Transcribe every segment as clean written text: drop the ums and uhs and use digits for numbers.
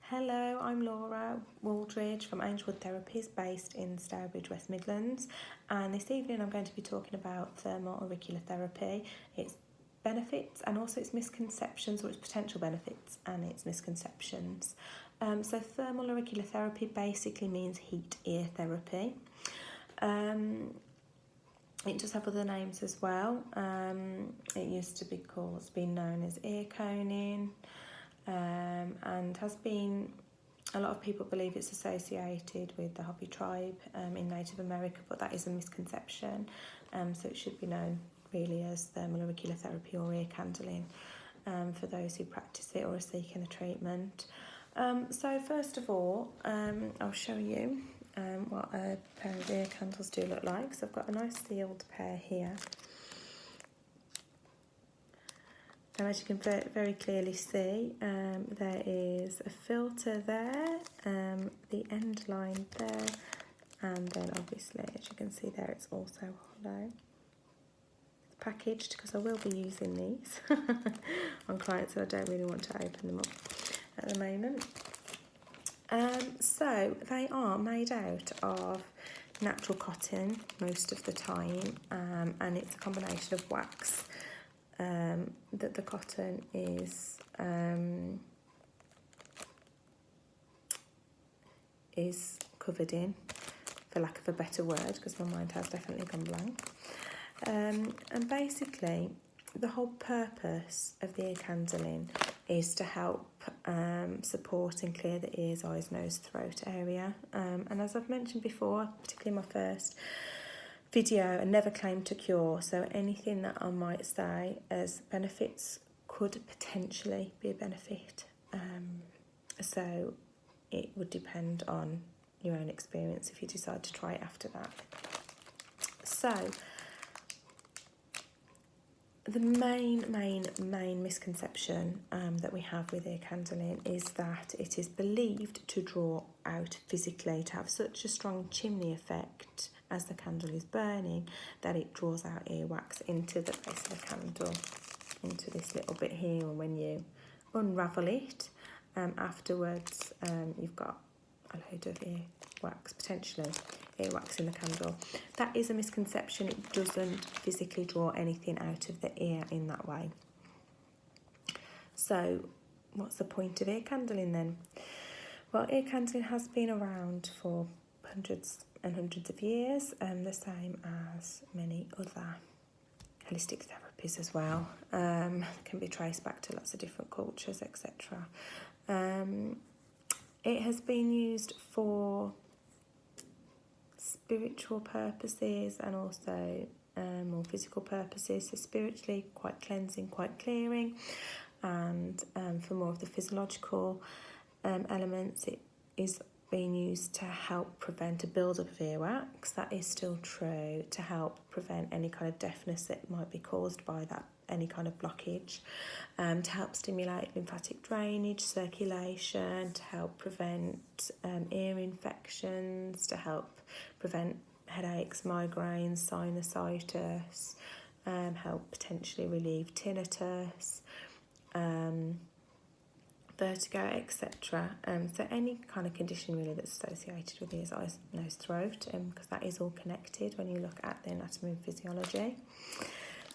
Hello, I'm Laura Waldridge from Angelwood Therapies based in Stourbridge, West Midlands, and this evening I'm going to be talking about thermal auricular therapy, its benefits and also its misconceptions, or its potential benefits and its misconceptions. So thermal auricular therapy basically means heat ear therapy. It does have other names as well. It used to be been known as ear coning. And has been, a lot of people believe it's associated with the Hopi tribe in Native America, but that is a misconception. So it should be known really as thermal auricular therapy or ear candling for those who practice it or are seeking a treatment. So first of all, I'll show you what a pair of ear candles do look like. So I've got a nice sealed pair here. And as you can very clearly see, there is a filter there, the end line there, and then obviously, as you can see there, it's also hollow. It's packaged because I will be using these on clients, so I don't really want to open them up at the moment. So they are made out of natural cotton most of the time, and it's a combination of wax that the cotton is covered in, for lack of a better word, because my mind has definitely gone blank. And basically, the whole purpose of the ear candling is to help support and clear the ears, eyes, nose, throat area. And as I've mentioned before, particularly in my first video, I never claim to cure, so anything that I might say as benefits could potentially be a benefit. So it would depend on your own experience if you decide to try it after that. So the main misconception that we have with ear candling is that it is believed to draw out physically, to have such a strong chimney effect as the candle is burning, that it draws out earwax into the base of the candle, into this little bit here, and when you unravel it, afterwards you've got a load of earwax, potentially earwax in the candle. That is a misconception. It doesn't physically draw anything out of the ear in that way. So what's the point of ear candling then? Well, ear candling has been around for hundreds and hundreds of years, the same as many other holistic therapies as well. Can be traced back to lots of different cultures, etc. It has been used for spiritual purposes and also more physical purposes. So spiritually, quite cleansing, quite clearing, and for more of the physiological elements, it is being used to help prevent a build-up of earwax. That is still true, to help prevent any kind of deafness that might be caused by that, any kind of blockage, to help stimulate lymphatic drainage, circulation, to help prevent ear infections, to help prevent headaches, migraines, sinusitis, help potentially relieve tinnitus, vertigo, etc. So any kind of condition really that's associated with ears, eyes, nose, throat, because that is all connected when you look at the anatomy and physiology.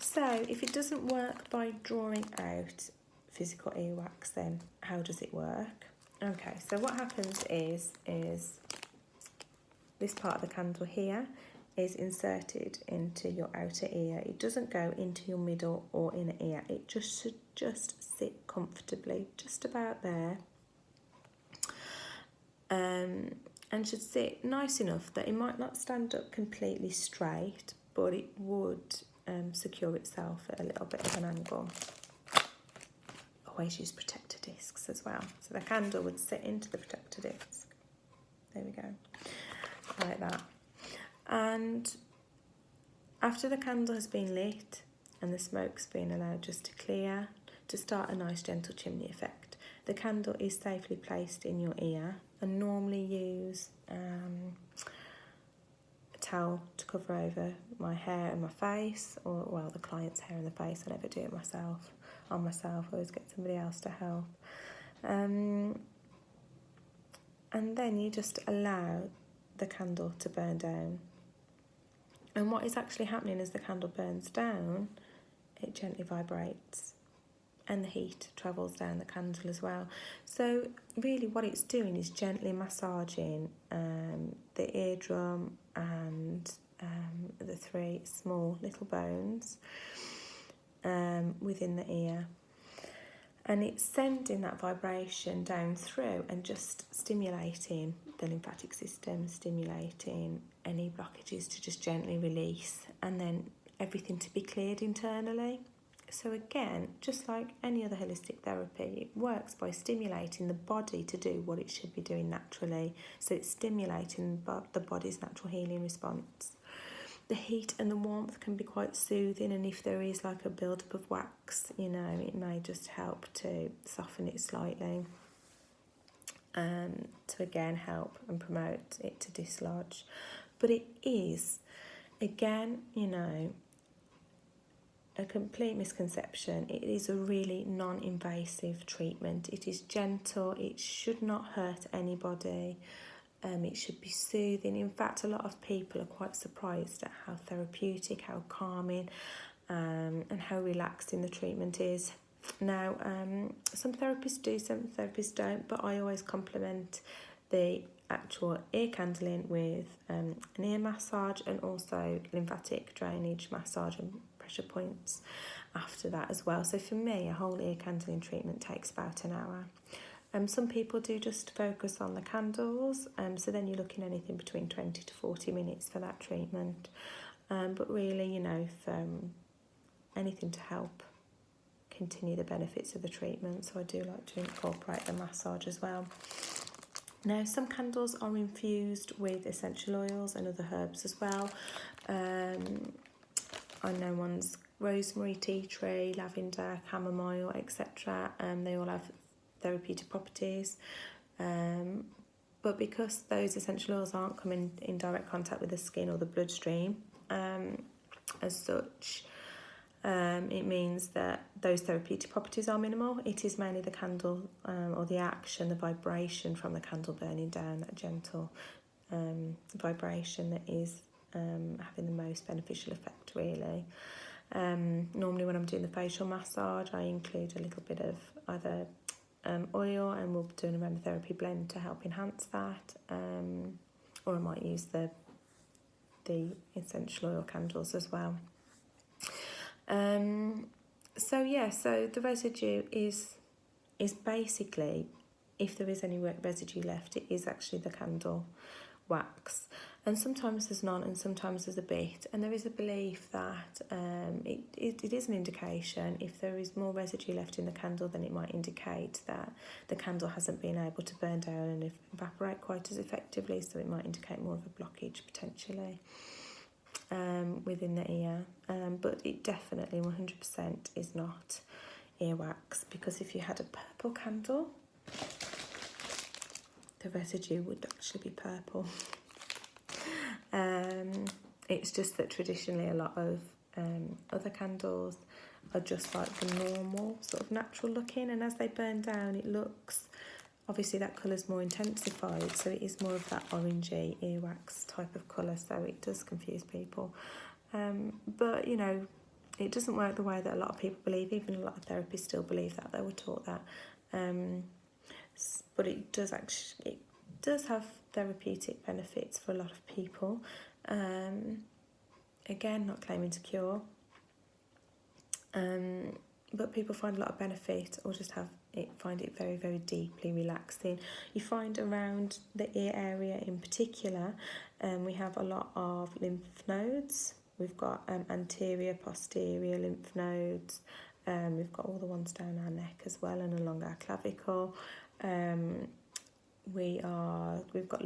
So if it doesn't work by drawing out physical earwax, then how does it work? Okay, so what happens is this part of the candle here is inserted into your outer ear. It doesn't go into your middle or inner ear. It just should just sit comfortably just about there, and should sit nice enough that it might not stand up completely straight, but it would secure itself at a little bit of an angle. Always use protector discs as well. So the candle would sit into the protector disc. There we go, like that. And after the candle has been lit and the smoke's been allowed just to clear, to start a nice gentle chimney effect, the candle is safely placed in your ear, and normally use a towel to cover over my hair and my face, or well, the client's hair and the face. I never do it myself, I always get somebody else to help. and then you just allow the candle to burn down. And what is actually happening as the candle burns down, it gently vibrates, and the heat travels down the candle as well. So really what it's doing is gently massaging the eardrum and the 3 small little bones within the ear. And it's sending that vibration down through and just stimulating the lymphatic system, stimulating any blockages to just gently release, and then everything to be cleared internally. So again, just like any other holistic therapy, it works by stimulating the body to do what it should be doing naturally. So it's stimulating the body's natural healing response. The heat and the warmth can be quite soothing, and if there is like a build-up of wax, you know, it may just help to soften it slightly, to again help and promote it to dislodge. But it is, again, you know, a complete misconception. It is a really non-invasive treatment. It is gentle, it should not hurt anybody. It should be soothing. In fact, a lot of people are quite surprised at how therapeutic, how calming, and how relaxing the treatment is. Now, some therapists do, some therapists don't, but I always complement the actual ear candling with an ear massage and also lymphatic drainage massage and pressure points after that as well. So for me, a whole ear candling treatment takes about an hour. Some people do just focus on the candles, so then you're looking anything between 20 to 40 minutes for that treatment. But really, you know, for anything to help continue the benefits of the treatment, so I do like to incorporate the massage as well. Now, some candles are infused with essential oils and other herbs as well. I know one's rosemary, tea tree, lavender, chamomile, etc. They all have therapeutic properties, but because those essential oils aren't coming in direct contact with the skin or the bloodstream as such, it means that those therapeutic properties are minimal. It is mainly the candle or the action, the vibration from the candle burning down, that gentle vibration that is having the most beneficial effect, really. Normally when I'm doing the facial massage, I include a little bit of either oil, and we'll be doing an aromatherapy blend to help enhance that, or I might use the essential oil candles as well. So the residue is basically, if there is any residue left, it is actually the candle wax, and sometimes there's none and sometimes there's a bit, and there is a belief that it is an indication. If there is more residue left in the candle, then it might indicate that the candle hasn't been able to burn down and evaporate quite as effectively, so it might indicate more of a blockage potentially within the ear, but it definitely 100% is not earwax, because if you had a purple candle, the residue would actually be purple. It's just that traditionally a lot of other candles are just like the normal sort of natural looking, and as they burn down it looks, obviously that colour's more intensified, so it is more of that orangey earwax type of colour, so it does confuse people. But you know, it doesn't work the way that a lot of people believe. Even a lot of therapists still believe that, they were taught that. But it does have therapeutic benefits for a lot of people. Again, not claiming to cure, but people find a lot of benefit, or just find it very, very deeply relaxing. You find around the ear area in particular, we have a lot of lymph nodes. We've got anterior, posterior lymph nodes. We've got all the ones down our neck as well and along our clavicle. We've got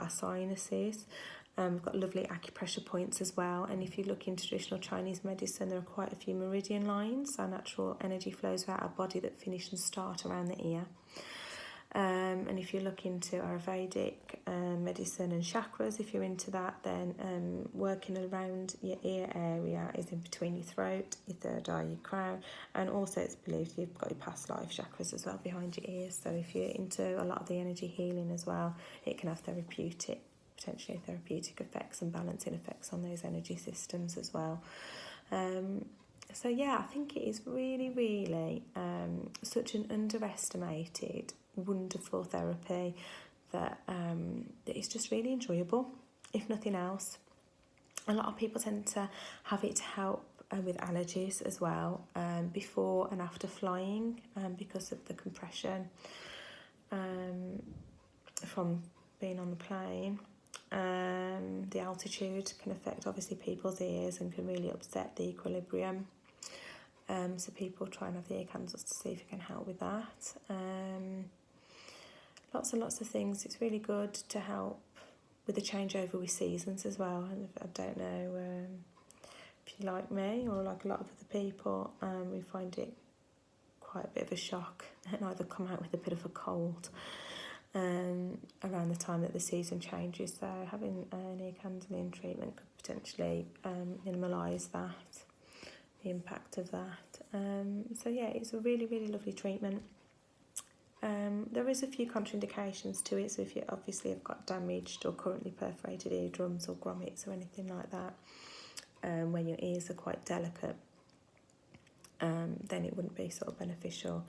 our sinuses. We've got lovely acupressure points as well, and if you look in traditional Chinese medicine, there are quite a few meridian lines, our natural energy flows throughout our body that finish and start around the ear. And if you look into Ayurvedic medicine and chakras, if you're into that, then working around your ear area is in between your throat, your third eye, your crown, and also it's believed you've got your past life chakras as well behind your ears. So if you're into a lot of the energy healing as well, it can have potentially therapeutic effects and balancing effects on those energy systems as well. So yeah, I think it is really, really such an underestimated, wonderful therapy that is just really enjoyable, if nothing else. A lot of people tend to have it to help with allergies as well, before and after flying, because of the compression from being on the plane. The altitude can affect obviously people's ears and can really upset the equilibrium. So people try and have the ear candles to see if it can help with that. Lots and lots of things. It's really good to help with the changeover with seasons as well. And I don't know if you like me or like a lot of other people, we find it quite a bit of a shock and either come out with a bit of a cold around the time that the season changes. So having an ear candling treatment could potentially minimalise that, the impact of that. So yeah, it's a really, really lovely treatment. There is a few contraindications to it, so if you obviously have got damaged or currently perforated eardrums or grommets or anything like that, when your ears are quite delicate, then it wouldn't be sort of beneficial.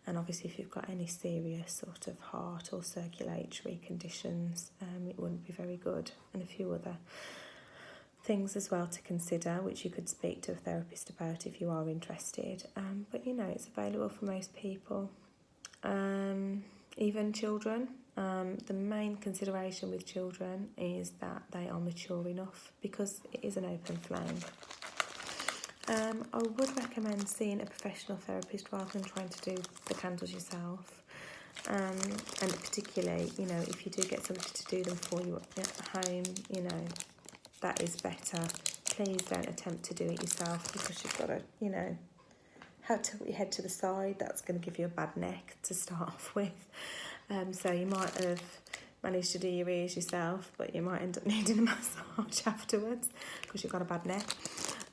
And obviously if you've got any serious sort of heart or circulatory conditions, it wouldn't be very good. And a few other things as well to consider, which you could speak to a therapist about if you are interested. But you know, it's available for most people, even children. The main consideration with children is that they are mature enough, because it is an open flame. I would recommend seeing a professional therapist rather than trying to do the candles yourself. And particularly, you know, if you do get somebody to do them for you at home, you know, that is better. Please don't attempt to do it yourself, because you've got to, you know, have to tilt your head to the side. That's going to give you a bad neck to start off with. So you might have managed to do your ears yourself, but you might end up needing a massage afterwards because you've got a bad neck.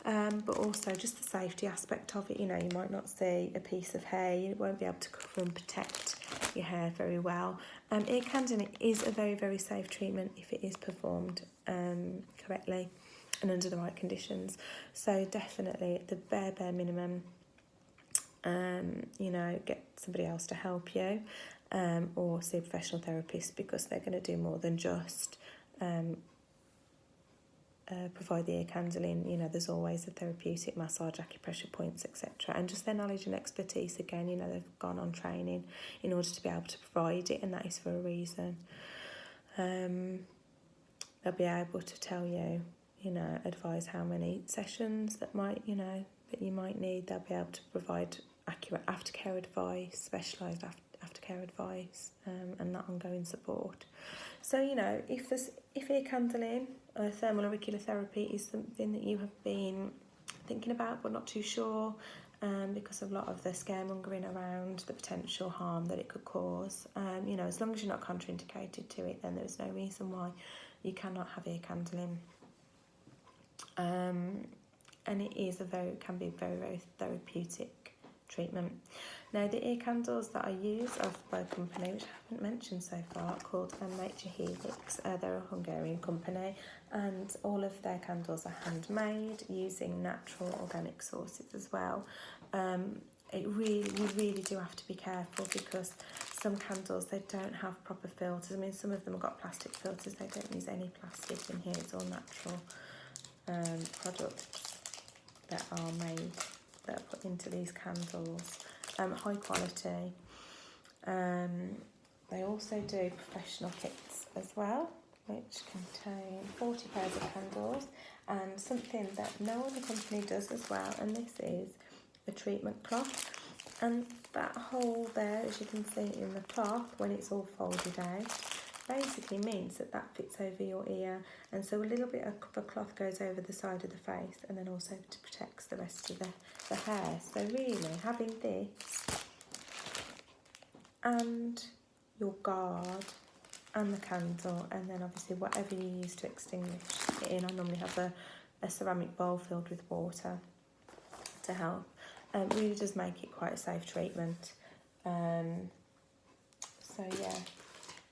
But also just the safety aspect of it. You know, you might not see a piece of hair. You won't be able to cover and protect your hair very well. Ear candling is a very, very safe treatment if it is performed correctly and under the right conditions. So definitely the bare minimum, you know, get somebody else to help you, or see a professional therapist, because they're going to do more than just provide the ear candling. You know, there's always a therapeutic massage, acupressure points, etc. And just their knowledge and expertise, again, you know, they've gone on training in order to be able to provide it, and that is for a reason. They'll be able to tell you, you know, advise how many sessions that you might need. They'll be able to provide accurate aftercare advice, specialised aftercare advice, and that ongoing support. So, you know, if ear candling, thermal auricular therapy is something that you have been thinking about but not too sure, because of a lot of the scaremongering around the potential harm that it could cause, you know, as long as you're not contraindicated to it, then there's no reason why you cannot have ear candling. And it is can be very, very therapeutic treatment. Now, the ear candles that I use are by a company which I haven't mentioned so far, called Nature Helix. They're a Hungarian company, and all of their candles are handmade using natural organic sources as well. You really do have to be careful, because some candles, they don't have proper filters. I mean, some of them have got plastic filters. They don't use any plastic in here. It's all natural products that are made, that are put into these candles. High quality. They also do professional kits as well, which contain 40 pairs of candles, and something that no other company does as well, and this is a treatment cloth. And that hole there, as you can see in the cloth, when it's all folded out, basically means that fits over your ear, and so a little bit of the cloth goes over the side of the face, and then also protects the rest of the hair. So really, having this and your guard and the candle, and then obviously whatever you use to extinguish it in. I normally have a ceramic bowl filled with water to help. Really does make it quite a safe treatment. So yeah,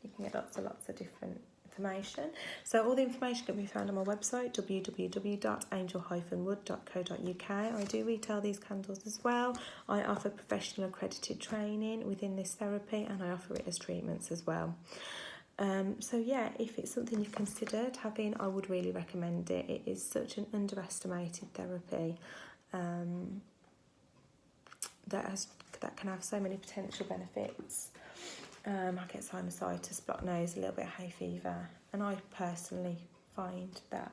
you can get lots of different information. So all the information can be found on my website, www.angel-wood.co.uk. I do retail these candles as well. I offer professional accredited training within this therapy, and I offer it as treatments as well. So yeah, if it's something you've considered having, I would really recommend it. It is such an underestimated therapy that can have so many potential benefits. I get sinusitis, blocked nose, a little bit of hay fever, and I personally find that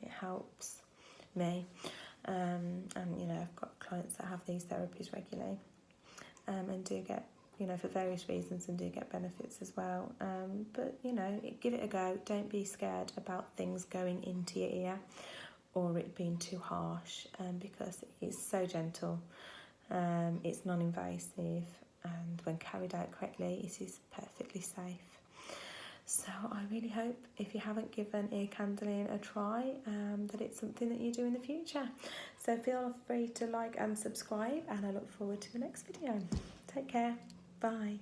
it helps me. And you know, I've got clients that have these therapies regularly, and do get, you know, for various reasons, and do get benefits as well. But you know, give it a go. Don't be scared about things going into your ear or it being too harsh, because it is so gentle. It's non-invasive, and when carried out correctly, it is perfectly safe. So I really hope, if you haven't given ear candling a try, that it's something that you do in the future. So feel free to like and subscribe, and I look forward to the next video. Take care. Bye.